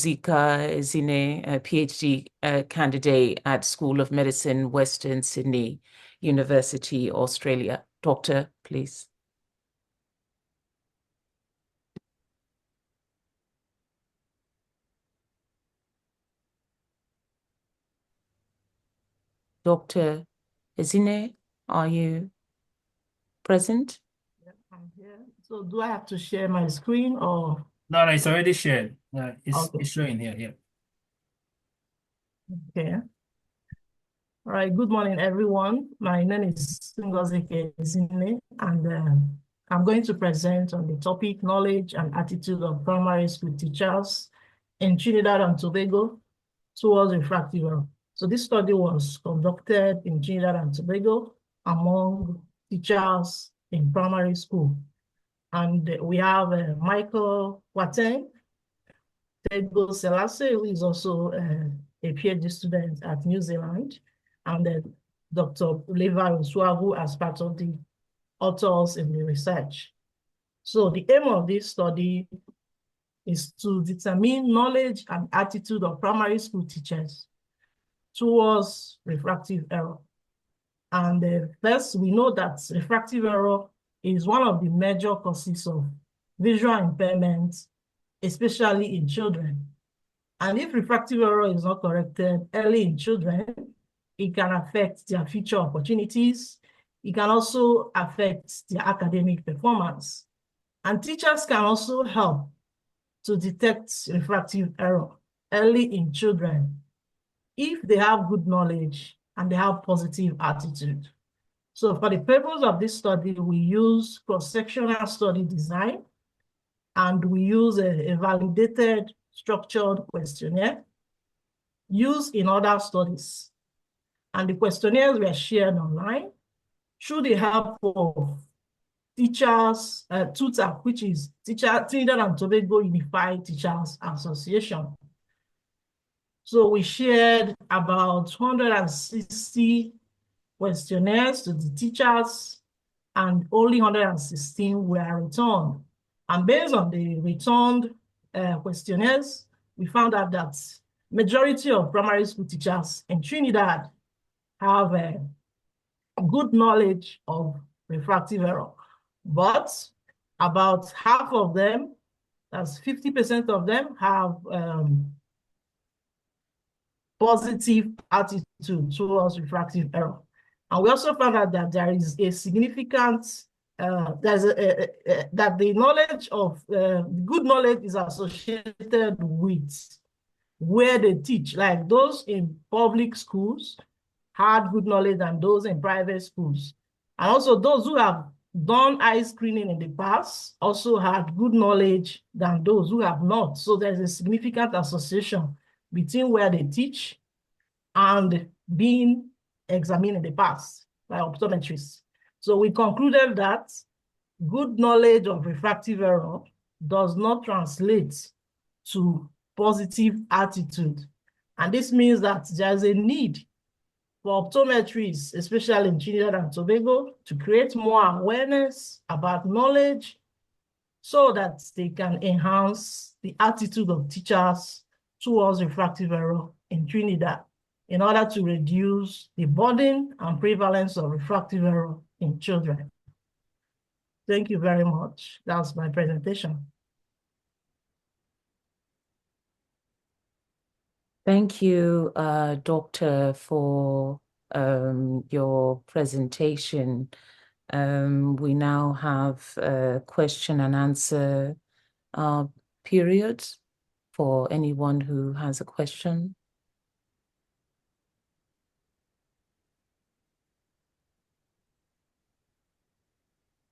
Ngozika Ezine, a PhD candidate at School of Medicine, Western Sydney University, Australia. Doctor, please. Dr. Ezine, are you present? Yeah, I'm here. So do I have to share my screen or? No, it's already shared. It's Okay. showing here. Yeah. Okay. All right. Good morning, everyone. My name is Ngozika Ezine, and I'm going to present on the topic knowledge and attitude of primary school teachers in Trinidad and Tobago towards refractive error. So this study was conducted in Trinidad and Tobago among teachers in primary school. And we have Michael Wateng, Tego Selassie, who is also a PhD student at New Zealand, and then Dr. Leva Uswagu as part of the authors in the research. So the aim of this study is to determine knowledge and attitude of primary school teachers towards refractive error. And first, we know that refractive error is one of the major causes of visual impairment, especially in children. And if refractive error is not corrected early in children, it can affect their future opportunities. It can also affect their academic performance. And teachers can also help to detect refractive error early in children if they have good knowledge and they have positive attitude. So for the purpose of this study, we use cross-sectional study design, and we use a validated structured questionnaire used in other studies. And the questionnaires were shared online through the help of teachers, TUTA, which is Trinidad and Tobago Unified Teachers Association. So we shared about 160 questionnaires to the teachers, and only 116 were returned. And based on the returned questionnaires, we found out that majority of primary school teachers in Trinidad have a good knowledge of refractive error, but about half of them, that's 50% of them, have positive attitude towards refractive error. And we also found out that there is a significant, that the knowledge of, good knowledge is associated with where they teach, like those in public schools had good knowledge than those in private schools. And also those who have done eye screening in the past also had good knowledge than those who have not. So there's a significant association between where they teach and being examined in the past by optometrists. So we concluded that good knowledge of refractive error does not translate to positive attitude. And this means that there's a need for optometrists, especially in Trinidad and Tobago, to create more awareness about knowledge so that they can enhance the attitude of teachers towards refractive error in Trinidad in order to reduce the burden and prevalence of refractive error in children. Thank you very much. That's my presentation. Thank you, Doctor, for your presentation. We now have a question and answer period for anyone who has a question.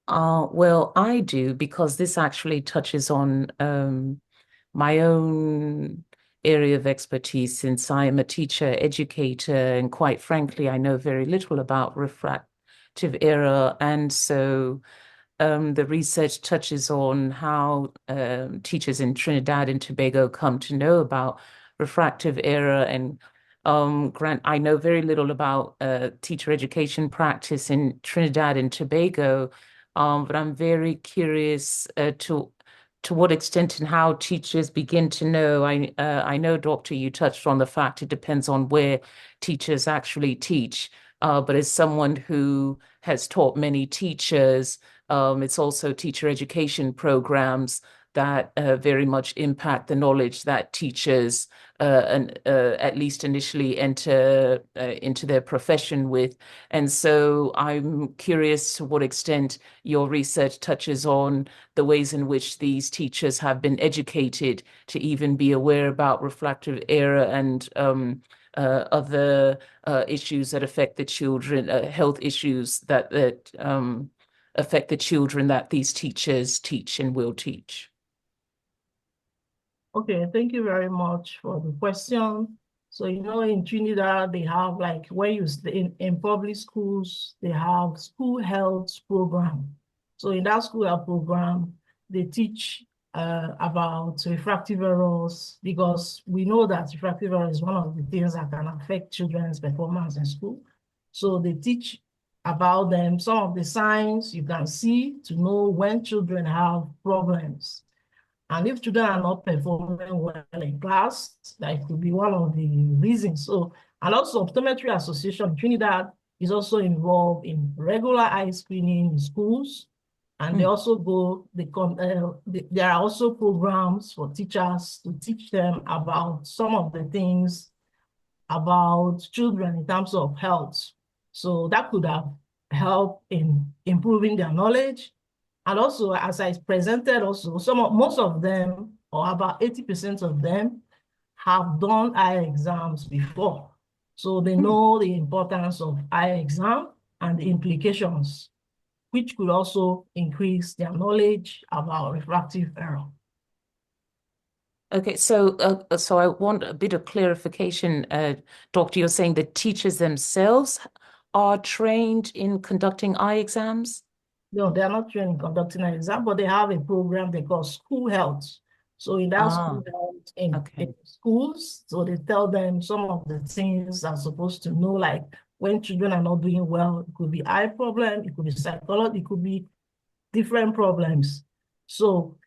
Well, I do, because this actually touches on my own area of expertise, since I am a teacher, educator, and quite frankly, I know very little about refractive error. And so the research touches on how teachers in Trinidad and Tobago come to know about refractive error. And I know very little about teacher education practice in Trinidad and Tobago, but I'm very curious to to what extent and how teachers begin to know. I know, Doctor, you touched on the fact it depends on where teachers actually teach. But as someone who has taught many teachers, it's also teacher education programs that very much impact the knowledge that teachers at least initially enter into their profession with. And so I'm curious to what extent your research touches on the ways in which these teachers have been educated to even be aware about refractive error and other issues that affect the children, health issues that affect the children that these teachers teach and will teach. Okay, thank you very much for the question. So, in Trinidad, they have like where you stay in public schools, they have school health program. So in that school health program, they teach about refractive errors, because we know that refractive error is one of the things that can affect children's performance in school. So they teach about them, some of the signs you can see to know when children have problems. And if children are not performing well in class, that could be one of the reasons. So, and also Optometry Association in Trinidad is also involved in regular eye screening in schools. And they also there are also programs for teachers to teach them about some of the things about children in terms of health. So that could have helped in improving their knowledge. And also, as I presented also, most of them, or about 80% of them, have done eye exams before. So they know the importance of eye exam and the implications, which could also increase their knowledge about refractive error. Okay, so I want a bit of clarification, Doctor. You're saying the teachers themselves are trained in conducting eye exams? No, they are not trained in conducting an exam, but they have a program they call school health. So in that school health in schools, so they tell them some of the things they're supposed to know, like when children are not doing well, it could be eye problem, it could be psychology, it could be different problems. So,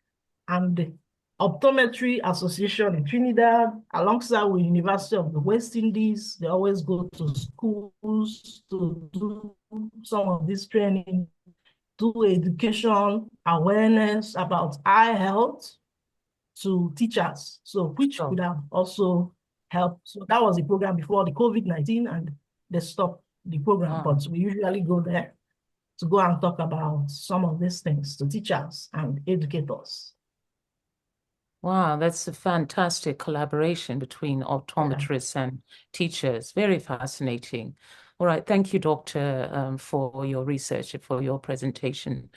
and the Optometry Association in Trinidad, alongside with University of the West Indies, they always go to schools to do some of this training, do education, awareness about eye health to teachers, so which could have also helped. So that was the program before the COVID-19, and they stopped the program, but we usually go there to go and talk about some of these things to teachers and educators. Wow, that's a fantastic collaboration between optometrists and teachers. Very fascinating. All right, thank you, Doctor, for your research and for your presentation.